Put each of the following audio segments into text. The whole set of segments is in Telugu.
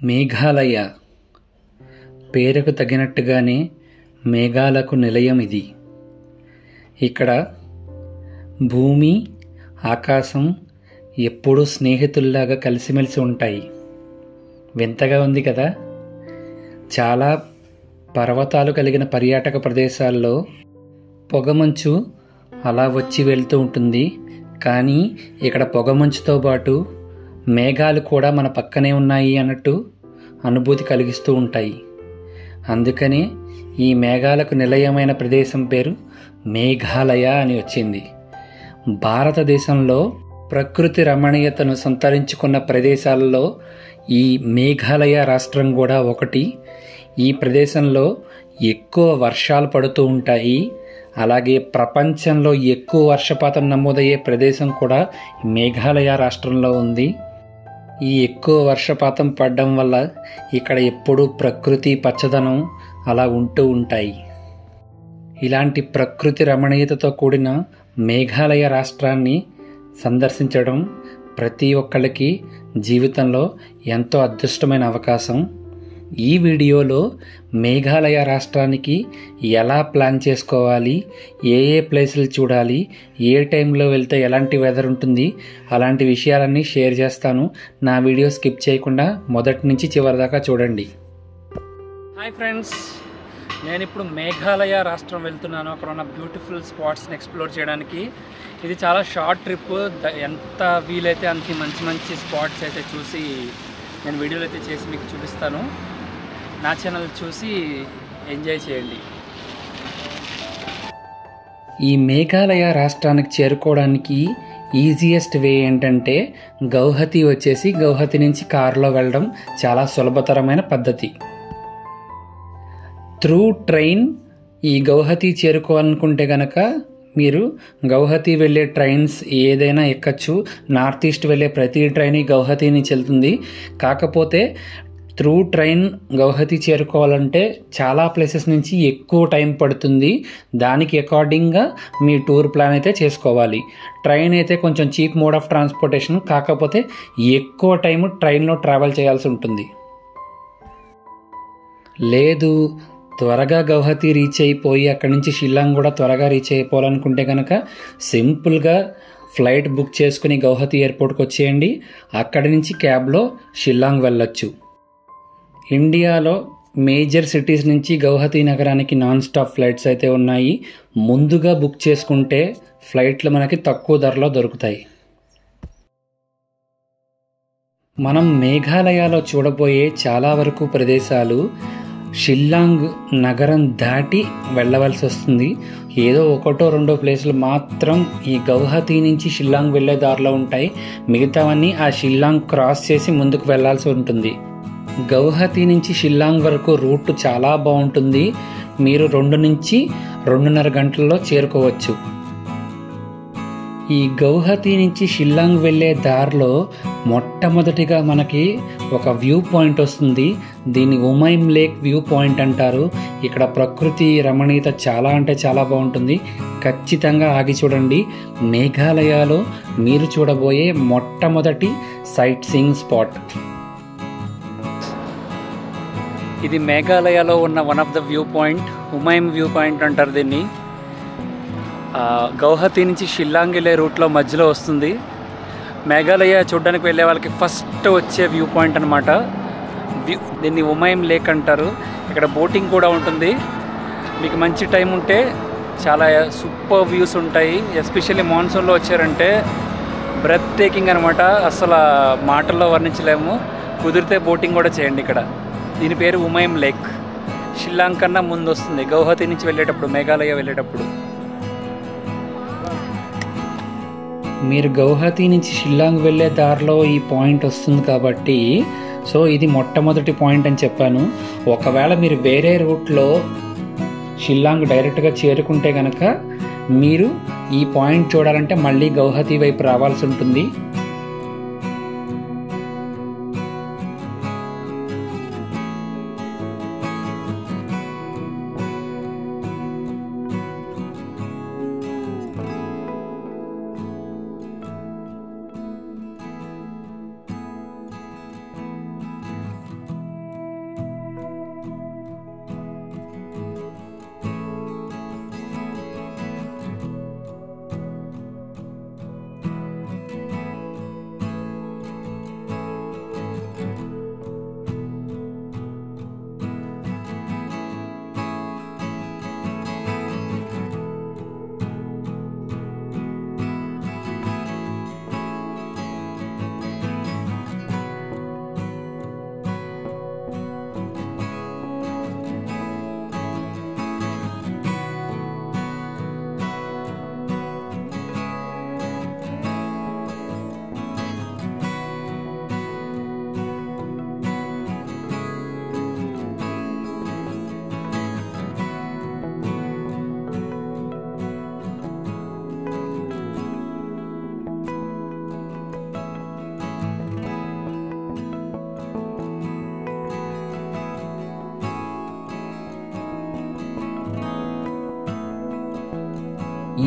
మేఘాలయ పేరుకు తగినట్టుగానే మేఘాలకు నిలయం ఇది. ఇక్కడ భూమి ఆకాశం ఎప్పుడూ స్నేహితుల్లాగా కలిసిమెలిసి ఉంటాయి. వింతగా ఉంది కదా. చాలా పర్వతాలు కలిగిన పర్యాటక ప్రదేశాల్లో పొగమంచు అలా వచ్చి వెళ్తూ ఉంటుంది. కానీ ఇక్కడ పొగమంచుతో పాటు మేఘాలు కూడా మన పక్కనే ఉన్నాయి అన్నట్టు అనుభూతి కలిగిస్తూ ఉంటాయి. అందుకనే ఈ మేఘాలకు నిలయమైన ప్రదేశం పేరు మేఘాలయ అని వచ్చింది. భారతదేశంలో ప్రకృతి రమణీయతను సంతరించుకున్న ప్రదేశాలలో ఈ మేఘాలయ రాష్ట్రం కూడా ఒకటి. ఈ ప్రదేశంలో ఎక్కువ వర్షాలు పడుతూ ఉంటాయి. అలాగే ప్రపంచంలో ఎక్కువ వర్షపాతం నమోదయ్యే ప్రదేశం కూడా మేఘాలయ రాష్ట్రంలో ఉంది. ఈ ఎక్కువ వర్షపాతం పడడం వల్ల ఇక్కడ ఎప్పుడూ ప్రకృతి పచ్చదనం అలా ఉంటూ ఉంటాయి. ఇలాంటి ప్రకృతి రమణీయతతో కూడిన మేఘాలయ రాష్ట్రాన్ని సందర్శించడం ప్రతి ఒక్కరికి జీవితంలో ఎంతో అదృష్టమైన అవకాశం. ఈ వీడియోలో మేఘాలయ రాష్ట్రానికి ఎలా ప్లాన్ చేసుకోవాలి, ఏ ప్లేసులు చూడాలి, ఏ టైంలో వెళ్తే ఎలాంటి వెదర్ ఉంటుంది, అలాంటి విషయాలన్నీ షేర్ చేస్తాను. నా వీడియో స్కిప్ చేయకుండా మొదటి నుంచి చివరి దాకా చూడండి. హాయ్ ఫ్రెండ్స్, నేను ఇప్పుడు మేఘాలయ రాష్ట్రం వెళ్తున్నాను. అక్కడ ఉన్న బ్యూటిఫుల్ స్పాట్స్ని ఎక్స్ప్లోర్ చేయడానికి. ఇది చాలా షార్ట్ ట్రిప్. ఎంత వీలైతే అంత మంచి మంచి స్పాట్స్ అయితే చూసి నేను వీడియోలు అయితే చేసి మీకు చూపిస్తాను. నా ఛానల్ చూసి ఎంజాయ్ చేయండి. ఈ మేఘాలయ రాష్ట్రానికి చేరుకోవడానికి ఈజియెస్ట్ వే ఏంటంటే గౌహతి వచ్చేసి గౌహతి నుంచి కారులో వెళ్ళడం చాలా సులభతరమైన పద్ధతి. త్రూ ట్రైన్ ఈ గౌహతి చేరుకోవాలనుకుంటే కనుక మీరు గౌహతి వెళ్ళే ట్రైన్స్ ఏదైనా ఎక్కచ్చు. నార్త్ ఈస్ట్ వెళ్ళే ప్రతి ట్రైన్ గౌహతి నుంచి వెళ్తుంది. కాకపోతే త్రూ ట్రైన్ గౌహతి చేరుకోవాలంటే చాలా ప్లేసెస్ నుంచి ఎక్కువ టైం పడుతుంది. దానికి అకార్డింగ్గా మీ టూర్ ప్లాన్ అయితే చేసుకోవాలి. ట్రైన్ అయితే కొంచెం చీప్ మోడ్ ఆఫ్ ట్రాన్స్పోర్టేషన్, కాకపోతే ఎక్కువ టైం ట్రైన్లో ట్రావెల్ చేయాల్సి ఉంటుంది. లేదు త్వరగా గౌహతి రీచ్ అయిపోయి అక్కడి నుంచి షిల్లాంగ్ కూడా త్వరగా రీచ్ అయిపోవాలనుకుంటే కనుక సింపుల్గా ఫ్లైట్ బుక్ చేసుకుని గౌహతి ఎయిర్పోర్ట్కి వచ్చేయండి. అక్కడి నుంచి క్యాబ్లో షిల్లాంగ్ వెళ్ళొచ్చు. ఇండియాలో మేజర్ సిటీస్ నుంచి గౌహతి నగరానికి నాన్ స్టాప్ ఫ్లైట్స్ అయితే ఉన్నాయి. ముందుగా బుక్ చేసుకుంటే ఫ్లైట్లు మనకి తక్కువ ధరలో దొరుకుతాయి. మనం మేఘాలయలో చూడబోయే చాలా వరకు ప్రదేశాలు షిల్లాంగ్ నగరం దాటి వెళ్ళవలసి వస్తుంది. ఏదో ఒకటో రెండో ప్లేసులు మాత్రం ఈ గౌహతి నుంచి షిల్లాంగ్ వెళ్ళే దారిలో ఉంటాయి. మిగతావన్నీ ఆ షిల్లాంగ్ క్రాస్ చేసి ముందుకు వెళ్ళాల్సి ఉంటుంది. గౌహతి నుంచి షిల్లాంగ్ వరకు రూట్ చాలా బాగుంటుంది. మీరు 2 నుంచి 2.5 గంటల్లో చేరుకోవచ్చు. ఈ గౌహతి నుంచి షిల్లాంగ్ వెళ్ళే దారిలో మొట్టమొదటిగా మనకి ఒక వ్యూ పాయింట్ వస్తుంది. దీన్ని ఉమైమ్ లేక్ వ్యూ పాయింట్ అంటారు. ఇక్కడ ప్రకృతి రమణీయత చాలా అంటే చాలా బాగుంటుంది. ఖచ్చితంగా ఆగి చూడండి. మేఘాలయలో మీరు చూడబోయే మొట్టమొదటి సైట్ సీయింగ్ స్పాట్ ఇది. మేఘాలయలో ఉన్న one of the view point, Umiam view point అంటారు దీన్ని. గౌహతి నుంచి షిల్లాంగ్ వెళ్ళే రూట్లో మధ్యలో వస్తుంది. మేఘాలయ చూడడానికి వెళ్ళే వాళ్ళకి ఫస్ట్ వచ్చే వ్యూ పాయింట్ అనమాట. దీన్ని ఉమైమ్ లేక్ అంటారు. ఇక్కడ బోటింగ్ కూడా ఉంటుంది. మీకు మంచి టైం ఉంటే చాలా సూపర్ వ్యూస్ ఉంటాయి. ఎస్పెషల్లీ మాన్సూన్లో వచ్చారంటే బ్రెత్ టేకింగ్ అనమాట. అసలు మాటల్లో వర్ణించలేము. కుదిరితే బోటింగ్ కూడా చేయండి ఇక్కడ. దీని పేరు ఉమైమ్ లేక్. షిల్లాంగ్ కన్నా ముందు వస్తుంది గౌహతి నుంచి వెళ్ళేటప్పుడు, మేఘాలయ వెళ్ళేటప్పుడు. మీరు గౌహతి నుంచి షిల్లాంగ్ వెళ్ళే దారిలో ఈ పాయింట్ వస్తుంది కాబట్టి ఇది మొట్టమొదటి పాయింట్ అని చెప్పాను. ఒకవేళ మీరు వేరే రూట్లో షిల్లాంగ్ డైరెక్ట్గా చేరుకుంటే కనుక మీరు ఈ పాయింట్ చూడాలంటే మళ్ళీ గౌహతి వైపు రావాల్సి ఉంటుంది.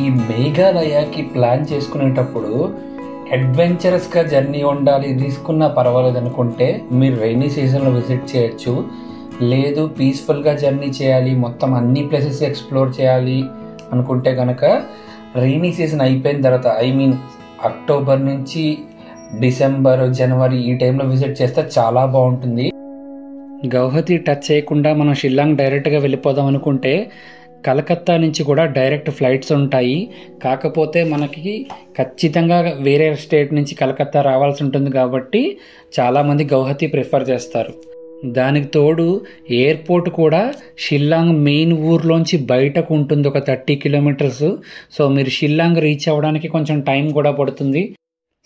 ఈ మేఘాలయకి ప్లాన్ చేసుకునేటప్పుడు అడ్వెంచరస్గా జర్నీ ఉండాలి, రిస్క్ ఉన్నా పర్వాలేదు అనుకుంటే మీరు రైనీ సీజన్లో విజిట్ చేయొచ్చు. లేదు పీస్ఫుల్గా జర్నీ చేయాలి, మొత్తం అన్ని ప్లేసెస్ ఎక్స్ప్లోర్ చేయాలి అనుకుంటే కనుక రైనీ సీజన్ అయిపోయిన తర్వాత అక్టోబర్ నుంచి డిసెంబర్, జనవరి ఈ టైంలో విజిట్ చేస్తే చాలా బాగుంటుంది. గౌహతి టచ్ చేయకుండా మనం షిల్లాంగ్ డైరెక్ట్గా వెళ్ళిపోదాం అనుకుంటే కలకత్తా నుంచి కూడా డైరెక్ట్ ఫ్లైట్స్ ఉంటాయి. కాకపోతే మనకి ఖచ్చితంగా వేరే స్టేట్ నుంచి కలకత్తా రావాల్సి ఉంటుంది కాబట్టి చాలామంది గౌహతి ప్రిఫర్ చేస్తారు. దానికి తోడు ఎయిర్పోర్ట్ కూడా షిల్లాంగ్ మెయిన్ ఊర్లోంచి బయటకు ఉంటుంది, ఒక 30 కిలోమీటర్స్. సో మీరు షిల్లాంగ్ రీచ్ అవ్వడానికి కొంచెం టైం కూడా పడుతుంది.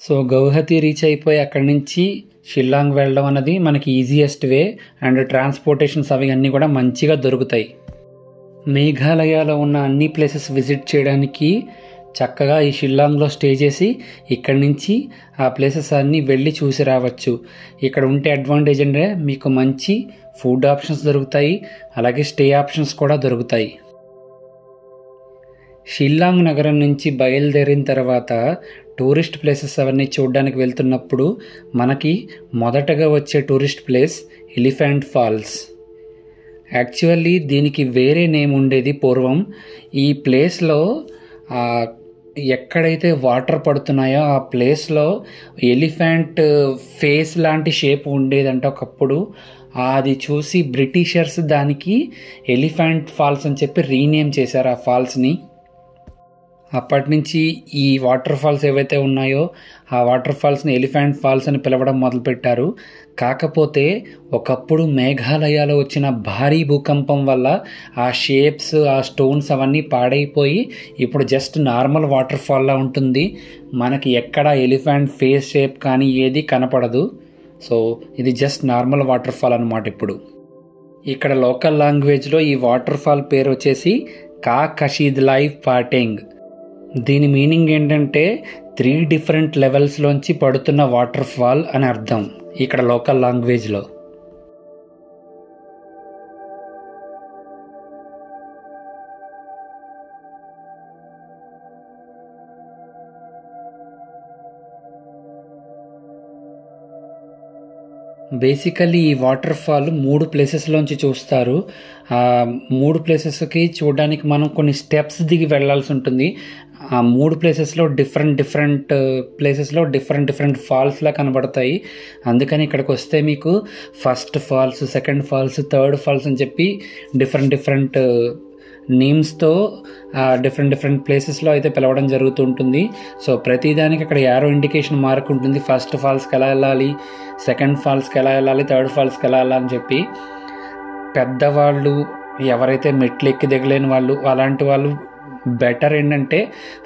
సో గౌహతి రీచ్ అయిపోయి అక్కడి నుంచి షిల్లాంగ్ వెళ్ళడం అన్నది మనకి ఈజియెస్ట్ వే. అండ్ ట్రాన్స్పోర్టేషన్స్ అవి అన్నీ కూడా మంచిగా దొరుకుతాయి. మేఘాలయలో ఉన్న అన్ని ప్లేసెస్ విజిట్ చేయడానికి చక్కగా ఈ షిల్లాంగ్లో స్టే చేసి ఇక్కడి నుంచి ఆ ప్లేసెస్ అన్నీ వెళ్ళి చూసి రావచ్చు. ఇక్కడ ఉంటే అడ్వాంటేజ్ అంటే మీకు మంచి ఫుడ్ ఆప్షన్స్ దొరుకుతాయి, అలాగే స్టే ఆప్షన్స్ కూడా దొరుకుతాయి. షిల్లాంగ్ నగరం నుంచి బయలుదేరిన తర్వాత టూరిస్ట్ ప్లేసెస్ అవన్నీ చూడడానికి వెళ్తున్నప్పుడు మనకి మొదటగా వచ్చే tourist place elephant falls. Actually దీనికి వేరే నేమ్ ఉండేది పూర్వం. ఈ ప్లేస్లో ఎక్కడైతే వాటర్ పడుతున్నాయో ఆ ప్లేస్లో ఎలిఫెంట్ ఫేస్ లాంటి షేప్ ఉండేదంట ఒకప్పుడు. అది చూసి బ్రిటిషర్స్ దానికి ఎలిఫెంట్ ఫాల్స్ అని చెప్పి రీనేమ్ చేశారు ఆ ఫాల్స్ని. అప్పటి నుంచి ఈ వాటర్ ఫాల్స్ ఏవైతే ఉన్నాయో ఆ వాటర్ ఫాల్స్ని ఎలిఫెంట్ ఫాల్స్ అని పిలవడం మొదలుపెట్టారు. కాకపోతే ఒకప్పుడు మేఘాలయలో వచ్చిన భారీ భూకంపం వల్ల ఆ షేప్స్, ఆ స్టోన్స్ అవన్నీ పాడైపోయి ఇప్పుడు జస్ట్ నార్మల్ వాటర్ ఫాల్లా ఉంటుంది. మనకి ఎక్కడ ఎలిఫెంట్ ఫేస్ షేప్ కానీ ఏది కనపడదు. సో ఇది జస్ట్ నార్మల్ వాటర్ ఫాల్ అనమాట. ఇప్పుడు ఇక్కడ లోకల్ లాంగ్వేజ్లో ఈ వాటర్ ఫాల్ పేరు వచ్చేసి కా కషీద్లాయ్ పాటెంగ్. దీని మీనింగ్ ఏంటంటే 3 డిఫరెంట్ లెవెల్స్లోంచి పడుతున్న వాటర్ ఫాల్ అని అర్థం ఇక్కడ లోకల్ లాంగ్వేజ్లో. బేసికల్లీ ఈ వాటర్ ఫాల్ 3 ప్లేసెస్లోంచి చూస్తారు. ఆ 3 ప్లేసెస్కి చూడడానికి మనం కొన్ని స్టెప్స్ దిగి వెళ్ళాల్సి ఉంటుంది. ఆ 3 ప్లేసెస్లో డిఫరెంట్ ప్లేసెస్లో డిఫరెంట్ ఫాల్స్లా కనబడతాయి. అందుకని ఇక్కడికి వస్తే మీకు first falls, second falls, third falls అని చెప్పి డిఫరెంట్ నేమ్స్తో డిఫరెంట్ ప్లేసెస్లో అయితే పిలవడం జరుగుతూ ఉంటుంది. సో ప్రతిదానికి అక్కడ యారో ఇండికేషన్ మార్క్ ఉంటుంది. ఫస్ట్ ఫాల్స్కి ఎలా వెళ్ళాలి, సెకండ్ ఫాల్స్కి ఎలా వెళ్ళాలి, థర్డ్ ఫాల్స్కి ఎలా వెళ్ళాలి అని చెప్పి. పెద్దవాళ్ళు ఎవరైతే మెట్లు ఎక్కి దిగలేని వాళ్ళు అలాంటి వాళ్ళు బెటర్ ఏంటంటే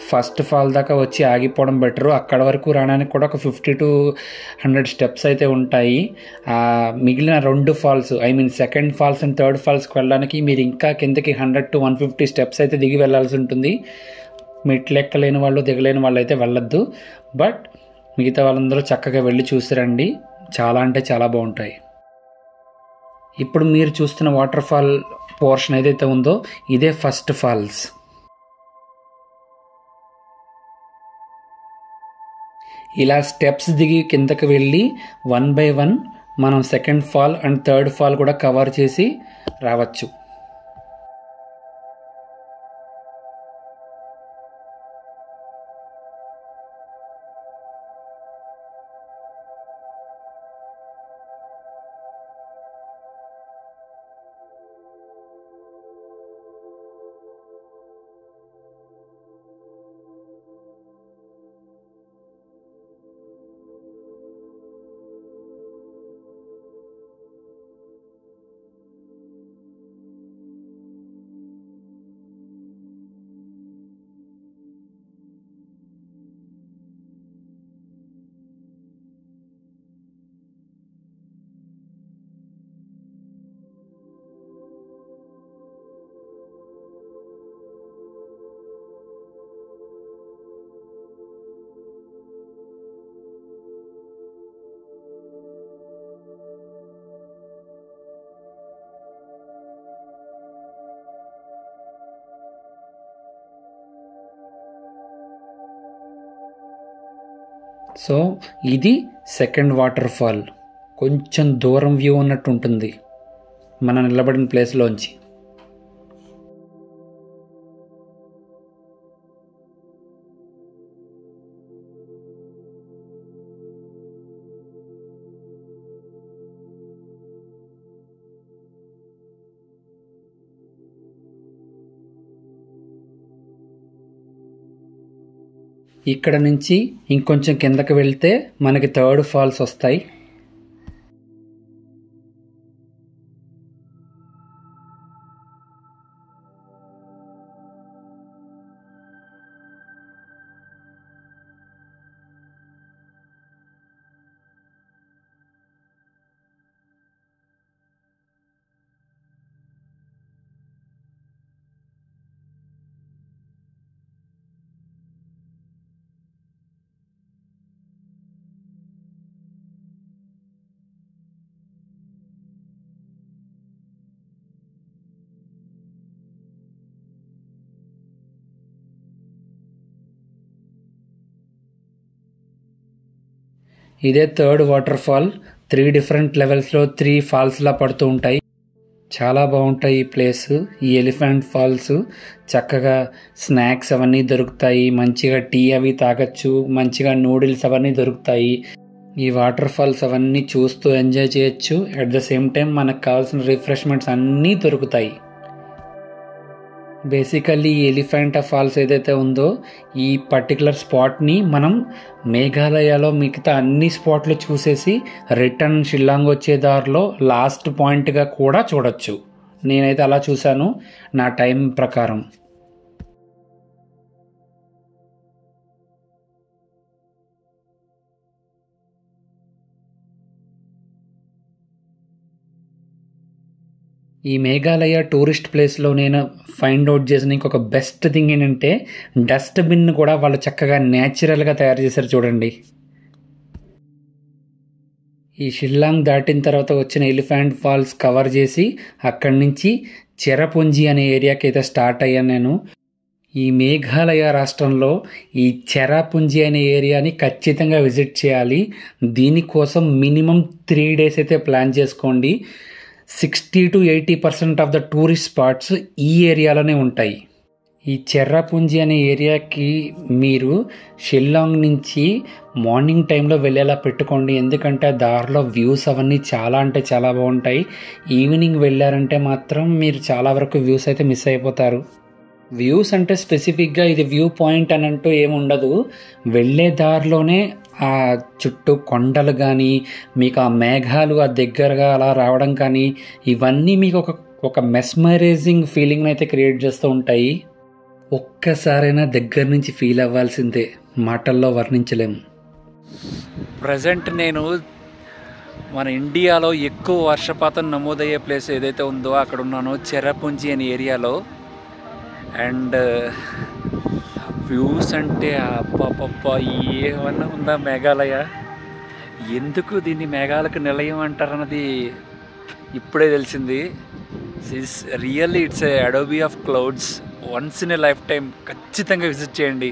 ఫస్ట్ ఫాల్ దాకా వచ్చి ఆగిపోవడం బెటరు. అక్కడ వరకు రావడానికి కూడా ఒక 50 to 100 స్టెప్స్ అయితే ఉంటాయి. మిగిలిన 2 falls second falls and third ఫాల్స్కి వెళ్ళడానికి మీరు ఇంకా కిందకి 100 to 150 స్టెప్స్ అయితే దిగి వెళ్ళాల్సి ఉంటుంది. మెట్లు ఎక్కలేని వాళ్ళు, దిగలేని వాళ్ళు అయితే వెళ్ళొద్దు. బట్ మిగతా వాళ్ళందరూ చక్కగా వెళ్ళి చూసిరండి, చాలా అంటే చాలా బాగుంటాయి. ఇప్పుడు మీరు చూస్తున్న వాటర్ ఫాల్ పోర్షన్ ఏదైతే ఉందో ఇదే ఫస్ట్ ఫాల్స్. ఇలా స్టెప్స్ దిగి కిందకి వెళ్ళి 1 by 1 మనం second fall and third fall కూడా కవర్ చేసి రావచ్చు. సో ఇది సెకండ్ వాటర్ ఫాల్. కొంచెం దూరం వ్యూ ఉన్నట్టు ఉంటుంది మనం నిలబడిన ప్లేస్లోంచి. ఇక్కడ నుంచి ఇంకొంచెం కిందకి వెళ్తే మనకి థర్డ్ ఫాల్స్ వస్తాయి. ఇదే థర్డ్ వాటర్ ఫాల్. 3 డిఫరెంట్ లెవెల్స్లో 3 ఫాల్స్లా పడుతూ ఉంటాయి. చాలా బాగుంటాయి ఈ ప్లేస్. ఈ ఎలిఫెంట్ ఫాల్స్ చక్కగా స్నాక్స్ అవన్నీ దొరుకుతాయి, మంచిగా టీ అవి తాగొచ్చు, మంచిగా నూడిల్స్ అవన్నీ దొరుకుతాయి. ఈ వాటర్ ఫాల్స్ అవన్నీ చూస్తూ ఎంజాయ్ చేయొచ్చు. అట్ ద సేమ్ టైం మనకు కావాల్సిన రిఫ్రెష్మెంట్స్ అన్నీ దొరుకుతాయి. బేసికల్లీ ఈ ఎలిఫెంటా ఫాల్స్ ఏదైతే ఉందో ఈ పర్టికులర్ స్పాట్ని మనం మేఘాలయలో మిగతా అన్ని స్పాట్లు చూసేసి రిటర్న్ షిల్లాంగ్ వచ్చే దారిలో లాస్ట్ పాయింట్గా కూడా చూడొచ్చు. నేనైతే అలా చూశాను నా టైం ప్రకారం. ఈ మేఘాలయ టూరిస్ట్ ప్లేస్లో నేను ఫైండ్ అవుట్ చేసిన ఇంకొక బెస్ట్ థింగ్ ఏంటంటే డస్ట్బిన్ కూడా వాళ్ళు చక్కగా న్యాచురల్గా తయారు చేశారు చూడండి. ఈ షిల్లాంగ్ దాటిన తర్వాత వచ్చిన ఎలిఫెంట్ ఫాల్స్ కవర్ చేసి అక్కడి నుంచి చెరపుంజి అనే ఏరియాకి అయితే స్టార్ట్ అయ్యాను నేను. ఈ మేఘాలయ రాష్ట్రంలో ఈ చెరాపుంజి అనే ఏరియాని ఖచ్చితంగా విజిట్ చేయాలి. దీనికోసం మినిమం 3 డేస్ అయితే ప్లాన్ చేసుకోండి. 60 to 80% of the tourist spots ఈ ఏరియాలోనే ఉంటాయి. ఈ చెర్రాపుంజి అనే ఏరియాకి మీరు షిల్లాంగ్ నుంచి మార్నింగ్ టైంలో వెళ్ళేలా పెట్టుకోండి. ఎందుకంటే దారిలో వ్యూస్ అవన్నీ చాలా అంటే చాలా బాగుంటాయి. ఈవినింగ్ వెళ్ళారంటే మాత్రం మీరు చాలా వరకు వ్యూస్ అయితే మిస్ అయిపోతారు. వ్యూస్ అంటే స్పెసిఫిక్గా ఇది వ్యూ పాయింట్ అని అంటూ ఏముండదు. వెళ్ళే దారిలోనే ఆ చుట్టూ కొండలు కానీ మీకు ఆ మేఘాలు ఆ దగ్గరగా అలా రావడం కానీ ఇవన్నీ మీకు ఒక మెస్మరైజింగ్ ఫీలింగ్ని అయితే క్రియేట్ చేస్తూ ఉంటాయి. ఒక్కసారైనా దగ్గర నుంచి ఫీల్ అవ్వాల్సిందే, మాటల్లో వర్ణించలేము. ప్రజెంట్ నేను మన ఇండియాలో ఎక్కువ వర్షపాతం నమోదయ్యే ప్లేస్ ఏదైతే ఉందో అక్కడ ఉన్నాను, చెర్రాపుంజి అనే ఏరియాలో. అండ్ వ్యూస్ అంటే అప్పపప్ప ఏమన్నా ఉందా మేఘాలయ. ఎందుకు దీన్ని మేఘాలకు నిలయం అంటారన్నది ఇప్పుడే తెలిసింది. Really it's a Adobe of clouds. Once in a life time ఖచ్చితంగా విజిట్ చేయండి.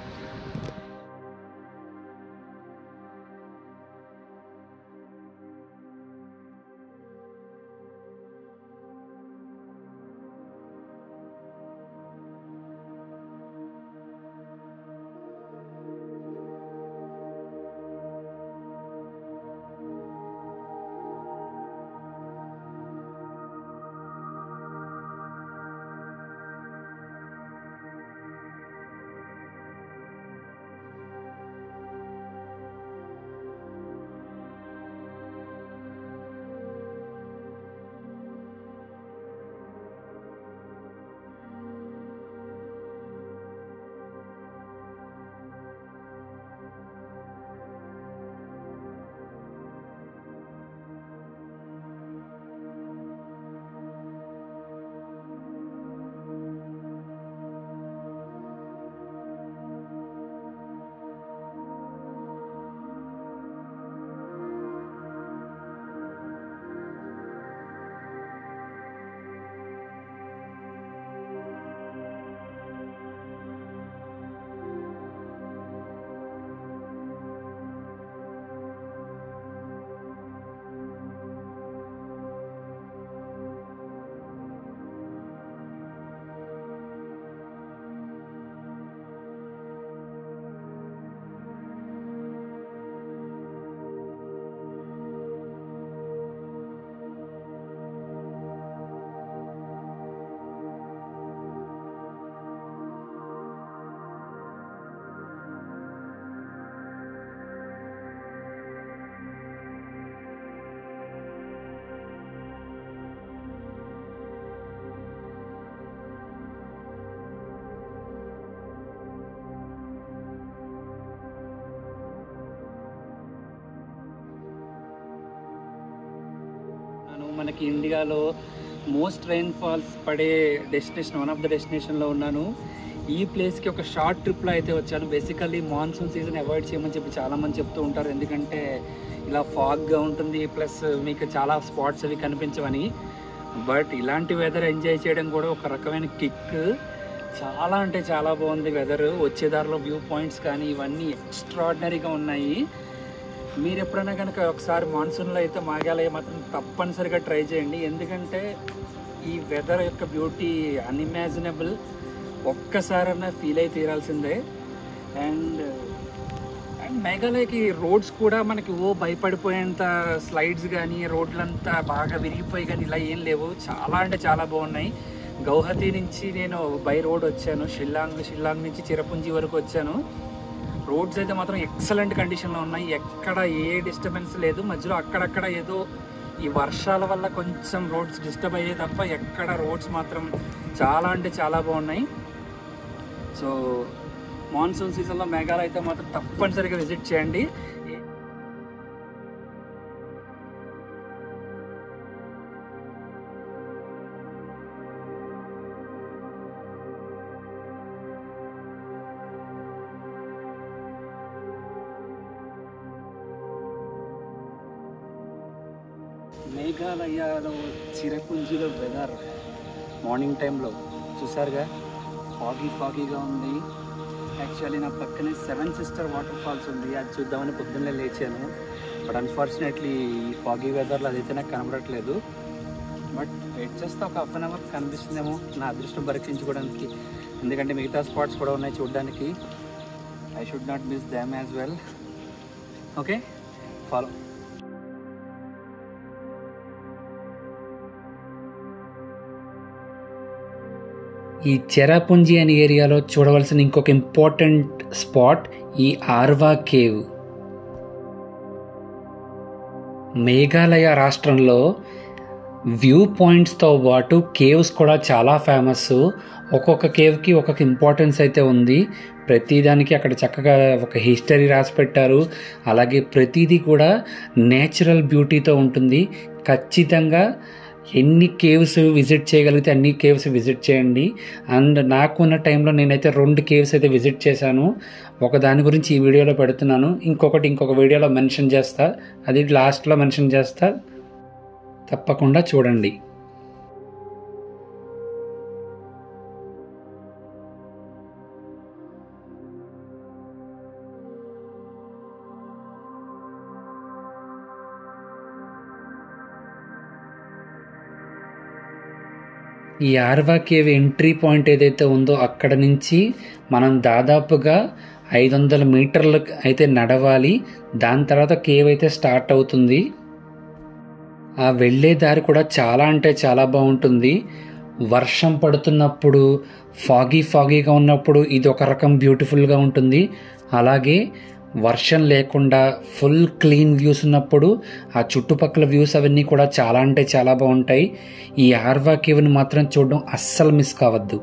మనకి ఇండియాలో మోస్ట్ రెయిన్ ఫాల్స్ పడే డెస్టినేషన్, వన్ ఆఫ్ ద డెస్టినేషన్లో ఉన్నాను. ఈ ప్లేస్కి ఒక షార్ట్ ట్రిప్లో అయితే వచ్చాను. బేసికల్లీ మాన్సూన్ సీజన్ అవాయిడ్ చేయమని చెప్పి చాలామంది చెప్తూ ఉంటారు, ఎందుకంటే ఇలా ఫాగ్గా ఉంటుంది, ప్లస్ మీకు చాలా స్పాట్స్ అవి కనిపించవని. బట్ ఇలాంటి వెదర్ ఎంజాయ్ చేయడం కూడా ఒక రకమైన కిక్. చాలా అంటే చాలా బాగుంది వెదర్. వచ్చేదారిలో వ్యూ పాయింట్స్ కానీ ఇవన్నీ ఎక్స్ట్రాడినరీగా ఉన్నాయి. మీరు ఎప్పుడైనా కనుక ఒకసారి మాన్సూన్లో అయితే మేఘాలయ మాత్రం తప్పనిసరిగా ట్రై చేయండి, ఎందుకంటే ఈ వెదర్ యొక్క బ్యూటీ అన్ఇమాజినబుల్. ఒక్కసారైనా ఫీల్ అయి తీరాల్సిందే. అండ్ మేఘాలయకి రోడ్స్ కూడా మనకి భయపడిపోయేంత స్లైడ్స్ కానీ రోడ్లంతా బాగా విరిగిపోయి కానీ ఇలా ఏం లేవు. చాలా అంటే చాలా బాగున్నాయి. గౌహతి నుంచి నేను బై రోడ్ వచ్చాను, షిల్లాంగ్ నుంచి చిరపుంజి వరకు వచ్చాను. రోడ్స్ అయితే మాత్రం ఎక్సలెంట్ కండిషన్లో ఉన్నాయి, ఎక్కడ ఏ డిస్టర్బెన్స్ లేదు. మధ్యలో అక్కడక్కడ ఏదో ఈ వర్షాల వల్ల కొంచెం రోడ్స్ డిస్టర్బ్ అయ్యే తప్ప ఎక్కడ రోడ్స్ మాత్రం చాలా అంటే చాలా బాగున్నాయి. సో మాన్సూన్ సీజన్లో మేఘాలయ అయితే మాత్రం తప్పనిసరిగా విజిట్ చేయండి. మేఘాలయలో చిరపుంజిలో వెదర్ మార్నింగ్ టైంలో చూసారుగా, ఫాగీగా ఉంది. యాక్చువల్లీ నా పక్కనే 7 సిస్టర్ వాటర్ ఫాల్స్ ఉంది, అది చూద్దామని పొద్దున్నే లేచాను. బట్ అన్ఫార్చునేట్లీ ఈ ఫాగీ వెదర్లో అదైతే నాకు కనబడట్లేదు. బట్ వెయిట్ చేస్తే ఒక హాఫ్ అన్ అవర్ కనిపిస్తుందేమో నా అదృష్టం పరీక్షించుకోవడానికి, ఎందుకంటే మిగతా స్పాట్స్ కూడా ఉన్నాయి చూడడానికి. I should not miss them as well. Okay, follow. ఈ చెరాపుంజి అనే ఏరియాలో చూడవలసిన ఇంకొక ఇంపార్టెంట్ స్పాట్ ఈ ఆర్వా కేవ్. మేఘాలయ రాష్ట్రంలో వ్యూ పాయింట్స్తో పాటు కేవ్స్ కూడా చాలా ఫేమస్. ఒక్కొక్క కేవ్కి ఒక్కొక్క ఇంపార్టెన్స్ అయితే ఉంది. ప్రతిదానికి అక్కడ చక్కగా ఒక హిస్టరీ రాసి పెట్టారు. అలాగే ప్రతిదీ కూడా నేచురల్ బ్యూటీతో ఉంటుంది. ఖచ్చితంగా ఎన్ని కేవ్స్ విజిట్ చేయగలిగితే అన్ని కేవ్స్ విజిట్ చేయండి. అండ్ నాకున్న టైంలో నేనైతే 2 కేవ్స్ అయితే విజిట్ చేశాను. ఒక దాని గురించి ఈ వీడియోలో పెడుతున్నాను, ఇంకొక వీడియోలో మెన్షన్ చేస్తా, అది లాస్ట్లో మెన్షన్ చేస్తా, తప్పకుండా చూడండి. ఈ ఆర్వా కేవ్ ఎంట్రీ పాయింట్ ఏదైతే ఉందో అక్కడ నుంచి మనం దాదాపుగా 500 మీటర్లు అయితే నడవాలి. దాని తర్వాత కేవ్ అయితే స్టార్ట్ అవుతుంది. ఆ వెళ్ళే దారి కూడా చాలా అంటే చాలా బాగుంటుంది. వర్షం పడుతున్నప్పుడు, ఫాగీగా ఉన్నప్పుడు ఇది ఒక రకం బ్యూటిఫుల్గా ఉంటుంది. అలాగే వర్షం లేకుండా ఫుల్ క్లీన్ వ్యూస్ ఉన్నప్పుడు ఆ చుట్టుపక్కల వ్యూస్ అవన్నీ కూడా చాలా అంటే చాలా బాగుంటాయి. ఈ ఆర్వా కేవ్ని మాత్రం చూడడం అస్సలు మిస్ కావద్దు.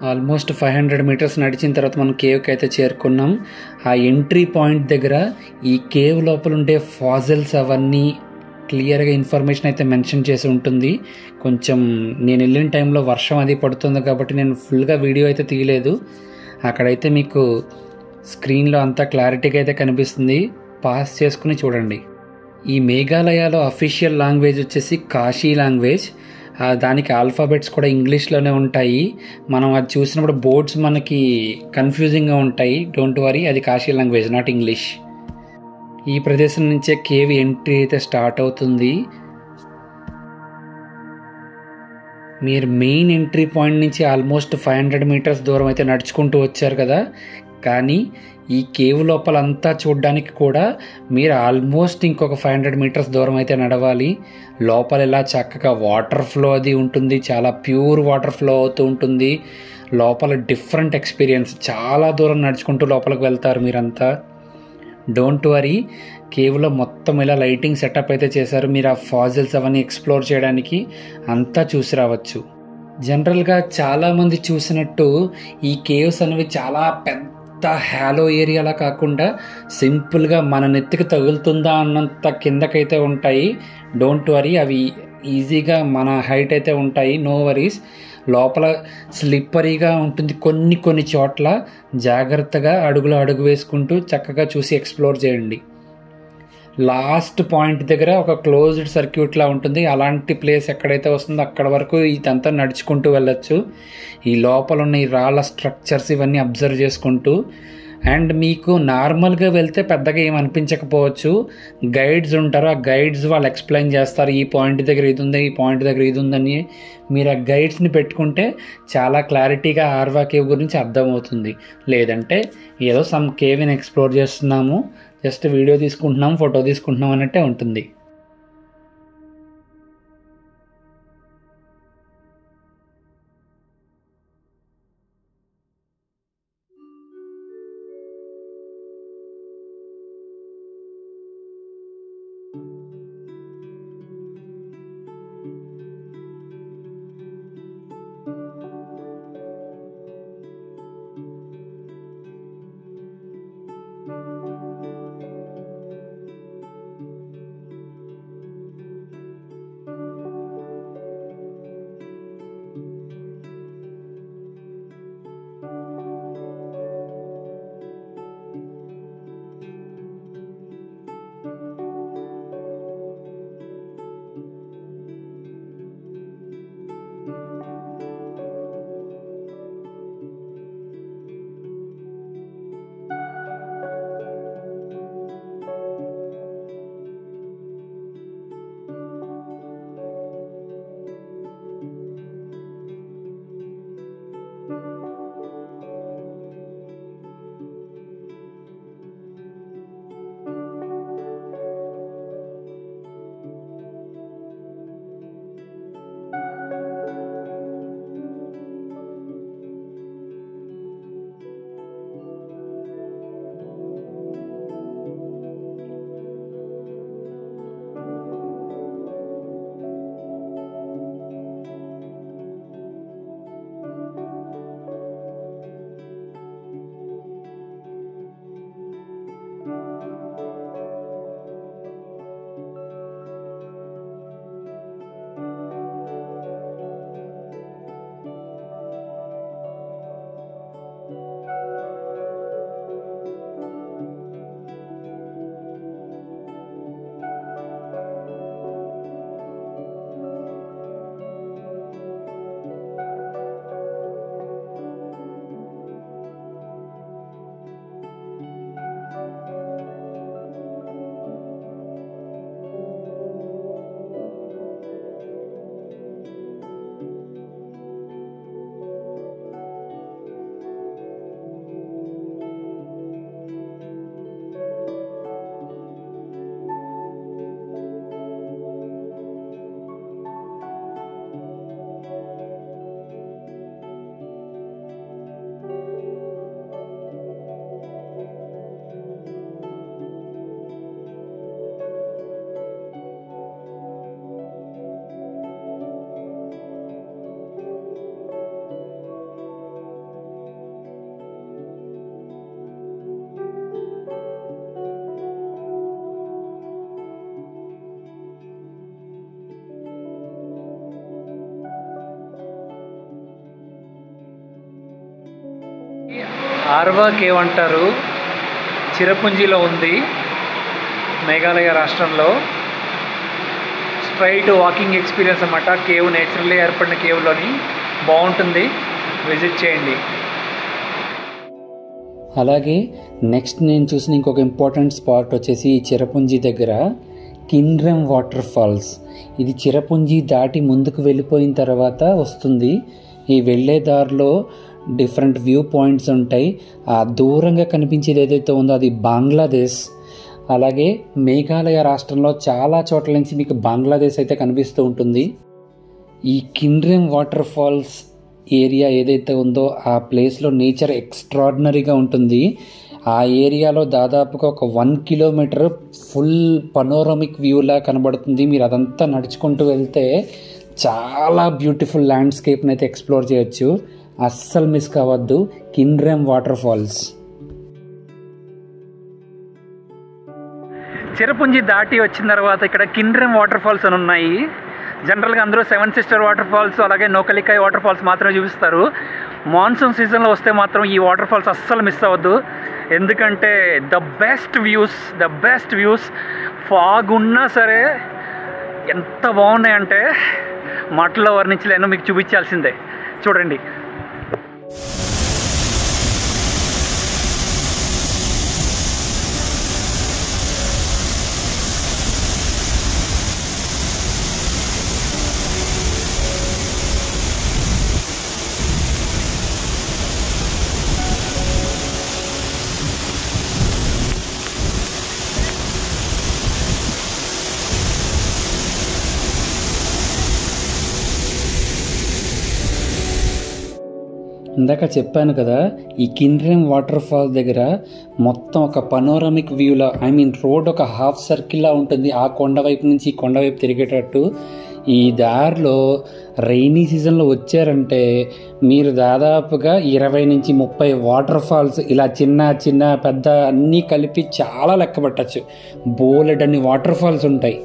ఆల్మోస్ట్ 500 మీటర్స్ నడిచిన తర్వాత మనం కేవ్కి అయితే చేరుకున్నాం. ఆ ఎంట్రీ పాయింట్ దగ్గర ఈ కేవ్ లోపల ఉండే ఫాజిల్స్ అవన్నీ క్లియర్గా ఇన్ఫర్మేషన్ అయితే మెన్షన్ చేసి ఉంటుంది. కొంచెం నేను వెళ్ళిన టైంలో వర్షం అది పడుతుంది కాబట్టి నేను ఫుల్గా వీడియో అయితే తీయలేదు. అక్కడైతే మీకు స్క్రీన్లో అంతా క్లారిటీగా అయితే కనిపిస్తుంది, పాస్ చేసుకుని చూడండి. ఈ మేఘాలయలో అఫీషియల్ లాంగ్వేజ్ వచ్చేసి కాశీ లాంగ్వేజ్. దానికి ఆల్ఫాబెట్స్ కూడా ఇంగ్లీష్లోనే ఉంటాయి. మనం అది చూసినప్పుడు బోర్డ్స్ మనకి కన్ఫ్యూజింగ్గా ఉంటాయి. డోంట్ వరీ, అది కాశీ లాంగ్వేజ్, నాట్ ఇంగ్లీష్. ఈ ప్రదేశం నుంచే కేవ్ ఎంట్రీ అయితే స్టార్ట్ అవుతుంది. మీరు మెయిన్ ఎంట్రీ పాయింట్ నుంచి ఆల్మోస్ట్ 500 మీటర్స్ దూరం అయితే నడుచుకుంటూ వచ్చారు కదా, కానీ ఈ కేవ్ లోపలంతా చూడడానికి కూడా మీరు ఆల్మోస్ట్ ఇంకొక 500 మీటర్స్ దూరం అయితే నడవాలి. లోపల ఇలా చక్కగా వాటర్ ఫ్లో అది ఉంటుంది, చాలా ప్యూర్ వాటర్ ఫ్లో అవుతూ ఉంటుంది. లోపల డిఫరెంట్ ఎక్స్పీరియన్స్, చాలా దూరం నడుచుకుంటూ లోపలికి వెళ్తారు మీరంతా. డోంట్ వరీ, కేవ్లో మొత్తం ఇలా లైటింగ్ సెటప్ అయితే చేశారు. మీరు ఆ ఫాజిల్స్ అవన్నీ ఎక్స్ప్లోర్ చేయడానికి అంతా చూసి రావచ్చు. జనరల్గా చాలామంది చూసినట్టు ఈ కేవ్స్ అనేవి చాలా పెద్ద హ్యాలో ఏరియాలా కాకుండా సింపుల్గా మన నెత్తికి తగులుతుందా అన్నంత కిందకైతే ఉంటాయి. డోంట్ వరీ, అవి ఈజీగా మన హైట్ అయితే ఉంటాయి. No worries. లోపల స్లిప్పరీగా ఉంటుంది కొన్ని చోట్ల. జాగ్రత్తగా అడుగులో అడుగు వేసుకుంటూ చక్కగా చూసి ఎక్స్ప్లోర్ చేయండి. లాస్ట్ పాయింట్ దగ్గర ఒక క్లోజ్డ్ సర్క్యూట్లా ఉంటుంది. అలాంటి ప్లేస్ ఎక్కడైతే వస్తుందో అక్కడ వరకు ఇదంతా నడుచుకుంటూ వెళ్ళొచ్చు. ఈ లోపల ఉన్న ఈ రాళ్ళ స్ట్రక్చర్స్ ఇవన్నీ అబ్జర్వ్ చేసుకుంటూ. అండ్ మీకు నార్మల్గా వెళ్తే పెద్దగా ఏం అనిపించకపోవచ్చు. గైడ్స్ ఉంటారు, ఆ గైడ్స్ వాళ్ళు ఎక్స్ప్లెయిన్ చేస్తారు, ఈ పాయింట్ దగ్గర ఇది ఉంది, ఈ పాయింట్ దగ్గర ఇది ఉందని. మీరు ఆ గైడ్స్ని పెట్టుకుంటే చాలా క్లారిటీగా ఆర్వా కేవ్ గురించి అర్థమవుతుంది. లేదంటే ఏదో సమ్ కేవ్ని ఎక్స్ప్లోర్ చేస్తున్నాము, జస్ట్ వీడియో తీసుకుంటున్నాం, ఫోటో తీసుకుంటున్నాం అన్నట్టే ఉంటుంది. ఆర్వా కేవ్ అంటారు. చిరపుంజిలో ఉంది, మేఘాలయ రాష్ట్రంలో. స్ట్రైట్ వాకింగ్ ఎక్స్పీరియన్స్ అన్నమాట. కేవ్ నేచురల్లీ ఏర్పడిన కేవ్లోని బాగుంటుంది, విజిట్ చేయండి. అలాగే నెక్స్ట్ నేను చూసిన ఇంకొక ఇంపార్టెంట్ స్పాట్ వచ్చేసి ఈ చిరపుంజి దగ్గర కిన్రెమ్ వాటర్ ఫాల్స్. ఇది చిరపుంజి దాటి ముందుకు వెళ్ళిపోయిన తర్వాత వస్తుంది. ఈ వెళ్ళే దారిలో డిఫరెంట్ వ్యూ పాయింట్స్ ఉంటాయి. ఆ దూరంగా కనిపించేది ఏదైతే ఉందో అది బంగ్లాదేశ్. అలాగే మేఘాలయ రాష్ట్రంలో చాలా చోట్ల నుంచి మీకు బంగ్లాదేశ్ అయితే కనిపిస్తూ ఉంటుంది. ఈ కిన్రెమ్ వాటర్ ఫాల్స్ ఏరియా ఏదైతే ఉందో ఆ ప్లేస్లో నేచర్ ఎక్స్ట్రాడినరీగా ఉంటుంది. ఆ ఏరియాలో దాదాపుగా ఒక 1 కిలోమీటర్ ఫుల్ పనోరమిక్ వ్యూలా కనబడుతుంది. మీరు అదంతా నడుచుకుంటూ వెళ్తే చాలా బ్యూటిఫుల్ ల్యాండ్స్కేప్ని అయితే ఎక్స్ప్లోర్ చేయొచ్చు. అస్సలు మిస్ కావద్దు కిన్రెమ్ వాటర్ ఫాల్స్. చిరపుంజి దాటి వచ్చిన తర్వాత ఇక్కడ కిన్రెమ్ వాటర్ ఫాల్స్ అని ఉన్నాయి. జనరల్గా అందరూ 7 సిస్టర్ వాటర్ ఫాల్స్ అలాగే నోకలికాయ్ వాటర్ ఫాల్స్ మాత్రమే చూపిస్తారు. మాన్సూన్ సీజన్లో వస్తే మాత్రం ఈ వాటర్ ఫాల్స్ అస్సలు మిస్ అవ్వద్దు. ఎందుకంటే ద బెస్ట్ వ్యూస్ ఫాగ్ ఉన్నా సరే ఎంత బాగున్నాయంటే మాటల్లో వర్ణించలేను, మీకు చూపించాల్సిందే. చూడండి. ఇందాక చెప్పాను కదా, ఈ కిన్రెమ్ వాటర్ ఫాల్ దగ్గర మొత్తం ఒక పనోరమిక్ వ్యూలా, రోడ్ ఒక హాఫ్ సర్కిల్లా ఉంటుంది. ఆ కొండ వైపు నుంచి ఈ కొండ వైపు తిరిగేటట్టు. ఈ దారిలో రైనీ సీజన్లో వచ్చారంటే మీరు దాదాపుగా 20 నుంచి 30 వాటర్ ఫాల్స్ ఇలా చిన్న పెద్ద అన్నీ కలిపి చాలా లెక్క పట్టచ్చు. బోలెడన్ని వాటర్ ఫాల్స్ ఉంటాయి.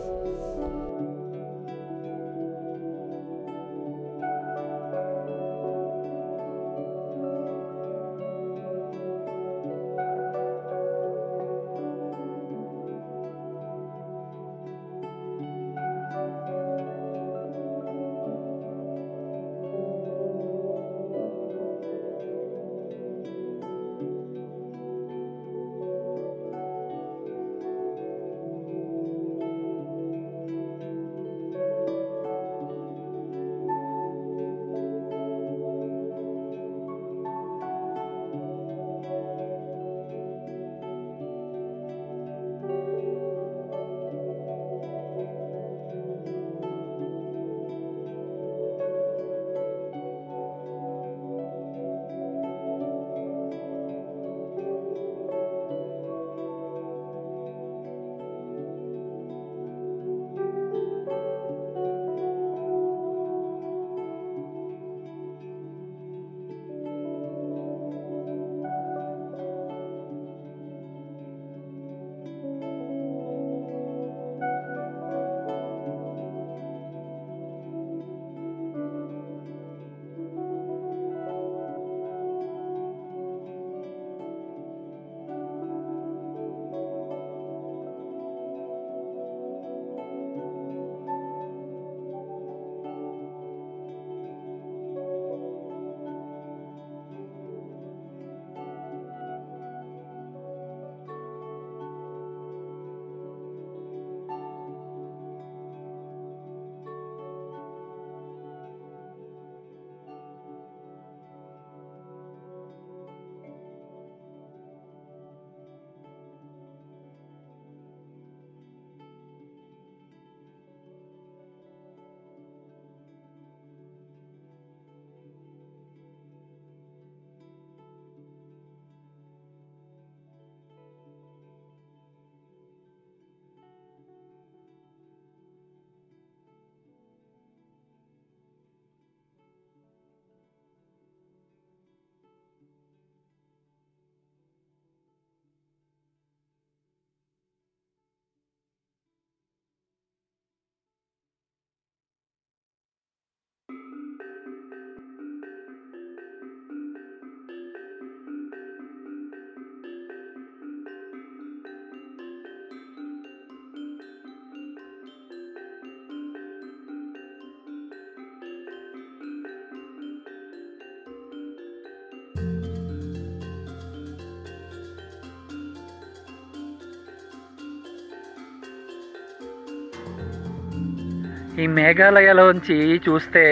ఈ మేఘాలయలోంచి చూస్తే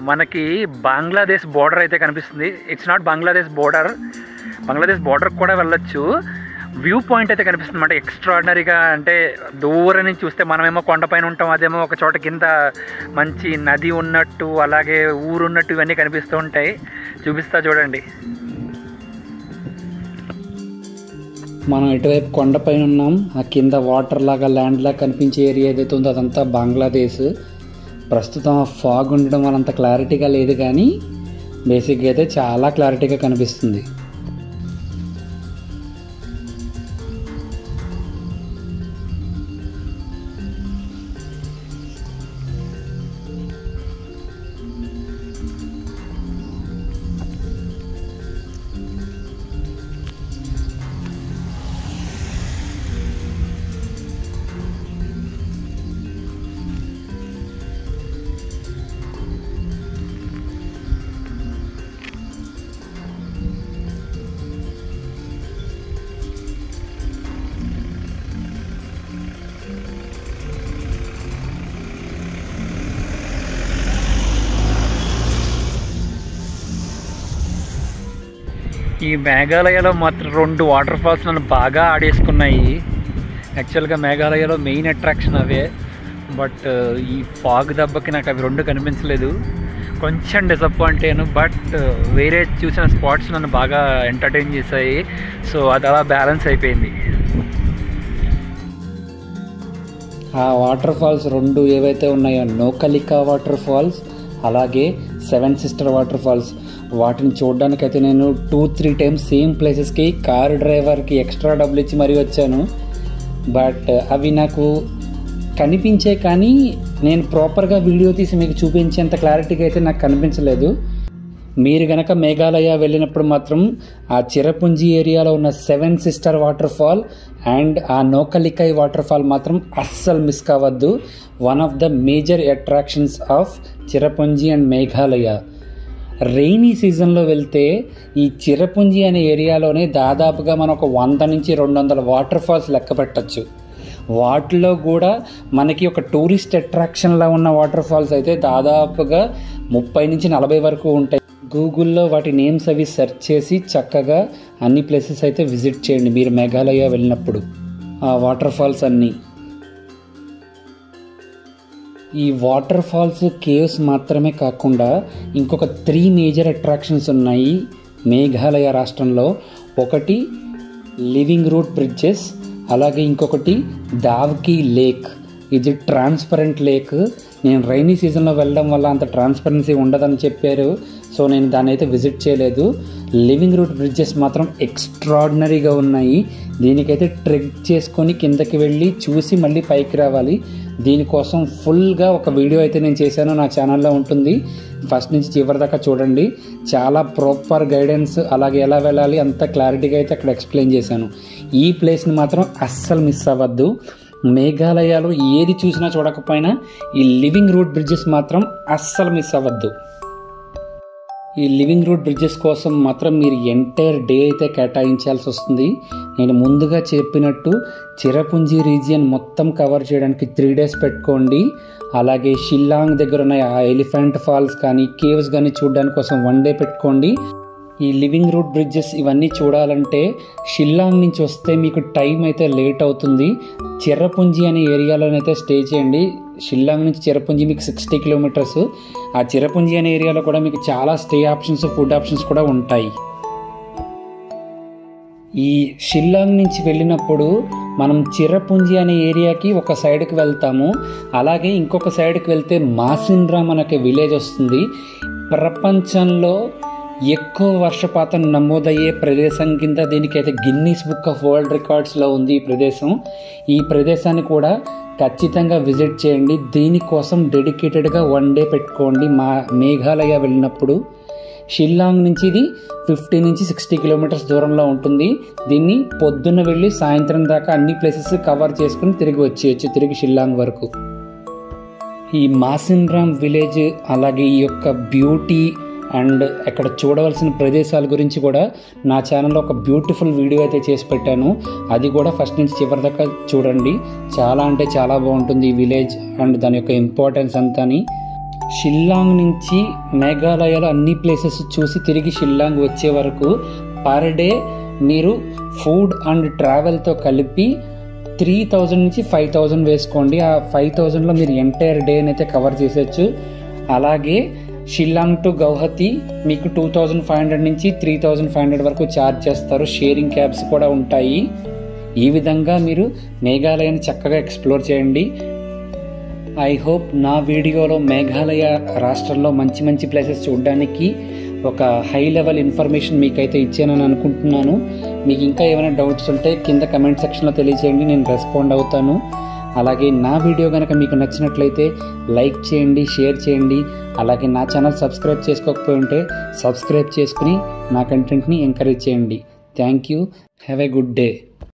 మనకి బంగ్లాదేశ్ బోర్డర్ అయితే కనిపిస్తుంది. ఇట్స్ నాట్ బంగ్లాదేశ్ బోర్డర్ కూడా వెళ్ళొచ్చు. వ్యూ పాయింట్ అయితే కనిపిస్తుంది అన్నమాట ఎక్స్ట్రాడినరీగా. అంటే దూరం నుంచి చూస్తే మనమేమో కొండపైన ఉంటాం, అదేమో ఒక చోట కింద మంచి నది ఉన్నట్టు అలాగే ఊరు ఉన్నట్టు ఇవన్నీ కనిపిస్తూ ఉంటాయి. చూపిస్తా చూడండి. మనం ఎటువైపు కొండపైన ఉన్నాం, ఆ కింద వాటర్ లాగా ల్యాండ్ లాగా కనిపించే ఏరియా ఏదైతే ఉందో అదంతా బంగ్లాదేశ్. ప్రస్తుతం ఆ ఫాగ్ ఉండడం వల్ల అంత క్లారిటీగా లేదు, కానీ బేసిక్గా అయితే చాలా క్లారిటీగా కనిపిస్తుంది. ఈ మేఘాలయలో మాత్రం 2 వాటర్ ఫాల్స్ నన్ను బాగా ఆడేసుకున్నాయి. యాక్చువల్గా మేఘాలయలో మెయిన్ అట్రాక్షన్ అవే, బట్ ఈ ఫాగ్ దెబ్బకి నాకు అవి 2 కనిపించలేదు. కొంచెం డిసప్పాయింట్ అయ్యాను. బట్ వేరే చూసిన స్పాట్స్ నన్ను బాగా ఎంటర్టైన్ చేశాయి. సో అది అలా బ్యాలెన్స్ అయిపోయింది. ఆ వాటర్ ఫాల్స్ 2 ఏవైతే ఉన్నాయో, నోకలికా వాటర్ ఫాల్స్ అలాగే 7 సిస్టర్ వాటర్ ఫాల్స్, వాటిని చూడడానికైతే నేను 2-3 టైమ్స్ సేమ్ ప్లేసెస్కి కారు డ్రైవర్కి ఎక్స్ట్రా డబ్బులు ఇచ్చి మరీ వచ్చాను. బట్ అవి నాకు కనిపించే, కానీ నేను ప్రాపర్గా వీడియో తీసి మీకు చూపించేంత క్లారిటీగా అయితే నాకు కనిపించలేదు. మీరు కనుక మేఘాలయ వెళ్ళినప్పుడు మాత్రం ఆ చిరపుంజి ఏరియాలో ఉన్న 7 సిస్టర్ వాటర్ ఫాల్ అండ్ ఆ నోకలికై వాటర్ ఫాల్ మాత్రం అస్సలు మిస్ కావద్దు. One of the major attractions of Cherrapunji and Meghalaya. Rainy సీజన్లో వెళ్తే ఈ చిరపుంజి అనే ఏరియాలోనే దాదాపుగా మనం ఒక 100 నుంచి 200 వాటర్ ఫాల్స్ లెక్క పెట్టచ్చు. వాటిలో కూడా మనకి ఒక టూరిస్ట్ అట్రాక్షన్లా ఉన్న వాటర్ ఫాల్స్ అయితే దాదాపుగా 30 నుంచి 40 వరకు ఉంటాయి. గూగుల్లో వాటి నేమ్స్ అవి సెర్చ్ చేసి చక్కగా అన్ని ప్లేసెస్ అయితే విజిట్ చేయండి మీరు మేఘాలయ వెళ్ళినప్పుడు. ఆ వాటర్ ఫాల్స్ అన్నీ, ఈ వాటర్ ఫాల్స్ కేవ్స్ మాత్రమే కాకుండా ఇంకొక 3 మేజర్ అట్రాక్షన్స్ ఉన్నాయి మేఘాలయ రాష్ట్రంలో. ఒకటి లివింగ్ రూట్ బ్రిడ్జెస్, అలాగే ఇంకొకటి దావ్కి లేక్. ఇది ట్రాన్స్పరెంట్ లేక్. నేను రైనీ సీజన్లో వెళ్ళడం వల్ల అంత ట్రాన్స్పరెన్సీ ఉండదని చెప్పారు, సో నేను దాన్ని అయితే విజిట్ చేయలేదు. లివింగ్ రూట్ బ్రిడ్జెస్ మాత్రం ఎక్స్ట్రాడినరీగా ఉన్నాయి. దీనికైతే ట్రెక్ చేసుకొని కిందకి వెళ్ళి చూసి మళ్ళీ పైకి రావాలి. దీనికోసం ఫుల్గా ఒక వీడియో అయితే నేను చేశాను, నా ఛానల్లో ఉంటుంది. ఫస్ట్ నుంచి చివరి దాకా చూడండి. చాలా ప్రాపర్ గైడెన్స్, అలాగే ఎలా వెళ్ళాలి అంత క్లారిటీగా అయితే అక్కడ ఎక్స్ప్లెయిన్ చేశాను. ఈ ప్లేస్ని మాత్రం అస్సలు మిస్ అవ్వద్దు. మేఘాలయలో ఏది చూసినా చూడకపోయినా ఈ లివింగ్ రూట్ బ్రిడ్జెస్ మాత్రం అస్సలు మిస్ అవ్వద్దు. ఈ లివింగ్ రూట్ బ్రిడ్జెస్ కోసం మాత్రం మీరు ఎంటైర్ డే అయితే కేటాయించాల్సి వస్తుంది. నేను ముందుగా చెప్పినట్టు చిరపుంజి రీజియన్ మొత్తం కవర్ చేయడానికి 3 డేస్ పెట్టుకోండి. అలాగే షిల్లాంగ్ దగ్గర ఉన్న ఆ ఎలిఫెంట్ ఫాల్స్ కానీ కేవ్స్ కానీ చూడడానికి కోసం 1 డే పెట్టుకోండి. ఈ లివింగ్ రూట్ బ్రిడ్జెస్ ఇవన్నీ చూడాలంటే షిల్లాంగ్ నుంచి వస్తే మీకు టైం అయితే లేట్ అవుతుంది. చిరపుంజి అనే ఏరియాలోనైతే స్టే చేయండి. షిల్లాంగ్ నుంచి చిరపుంజి మీకు 60 కిలోమీటర్స్. ఆ చిరపుంజి అనే ఏరియాలో కూడా మీకు చాలా స్టే ఆప్షన్స్, ఫుడ్ ఆప్షన్స్ కూడా ఉంటాయి. ఈ షిల్లాంగ్ నుంచి వెళ్ళినప్పుడు మనం చిరపుంజి అనే ఏరియాకి ఒక సైడ్కి వెళ్తాము. అలాగే ఇంకొక సైడ్కి వెళ్తే మాసిన్రామ్ అనే విలేజ్ వస్తుంది. ప్రపంచంలో ఎక్కువ వర్షపాతం నమోదయ్యే ప్రదేశం కింద దీనికైతే గిన్నీస్ బుక్ ఆఫ్ వరల్డ్ రికార్డ్స్లో ఉంది ఈ ప్రదేశం. ఈ ప్రదేశాన్ని కూడా ఖచ్చితంగా విజిట్ చేయండి. దీనికోసం డెడికేటెడ్గా 1 డే పెట్టుకోండి మేఘాలయ వెళ్ళినప్పుడు. షిల్లాంగ్ నుంచి ఇది 50 నుంచి 60 కిలోమీటర్స్ దూరంలో ఉంటుంది. దీన్ని పొద్దున్న వెళ్ళి సాయంత్రం దాకా అన్ని ప్లేసెస్ కవర్ చేసుకుని తిరిగి వచ్చేయచ్చు, తిరిగి షిల్లాంగ్ వరకు. ఈ మాసిన్రామ్ విలేజ్ అలాగే ఈ యొక్క బ్యూటీ అండ్ అక్కడ చూడవలసిన ప్రదేశాల గురించి కూడా నా ఛానల్లో ఒక బ్యూటిఫుల్ వీడియో అయితే చేసి పెట్టాను. అది కూడా ఫస్ట్ నుంచి చివరి దాకా చూడండి. చాలా అంటే చాలా బాగుంటుంది ఈ విలేజ్ అండ్ దాని యొక్క ఇంపార్టెన్స్ అంతాని. షిల్లాంగ్ నుంచి మేఘాలయలో అన్ని ప్లేసెస్ చూసి తిరిగి షిల్లాంగ్ వచ్చే వరకు పర్ డే మీరు ఫుడ్ అండ్ ట్రావెల్తో కలిపి 3000 నుంచి 5000 వేసుకోండి. ఆ 5000లో మీరు ఎంటైర్ డేని అయితే కవర్ చేసేయచ్చు. అలాగే షిల్లాంగ్ టు గౌహతి మీకు 2500 నుంచి 3500 వరకు ఛార్జ్ చేస్తారు. షేరింగ్ క్యాబ్స్ కూడా ఉంటాయి. ఈ విధంగా మీరు మేఘాలయాన్ని చక్కగా ఎక్స్ప్లోర్ చేయండి. ఐ హోప్ నా వీడియోలో మేఘాలయ రాష్ట్రంలో మంచి మంచి ప్లేసెస్ చూడడానికి ఒక హై లెవెల్ ఇన్ఫర్మేషన్ మీకైతే ఇచ్చానని అనుకుంటున్నాను. మీకు ఇంకా ఏమైనా డౌట్స్ ఉంటే కింద కమెంట్ సెక్షన్లో తెలియజేయండి, నేను రెస్పాండ్ అవుతాను. అలాగే నా వీడియో కనుక మీకు నచ్చినట్లయితే లైక్ చేయండి, షేర్ చేయండి. అలాగే నా ఛానల్ సబ్స్క్రైబ్ చేసుకోకపోయి ఉంటే సబ్స్క్రైబ్ చేసుకుని నా కంటెంట్ని ఎంకరేజ్ చేయండి. Thank you. Have a good day.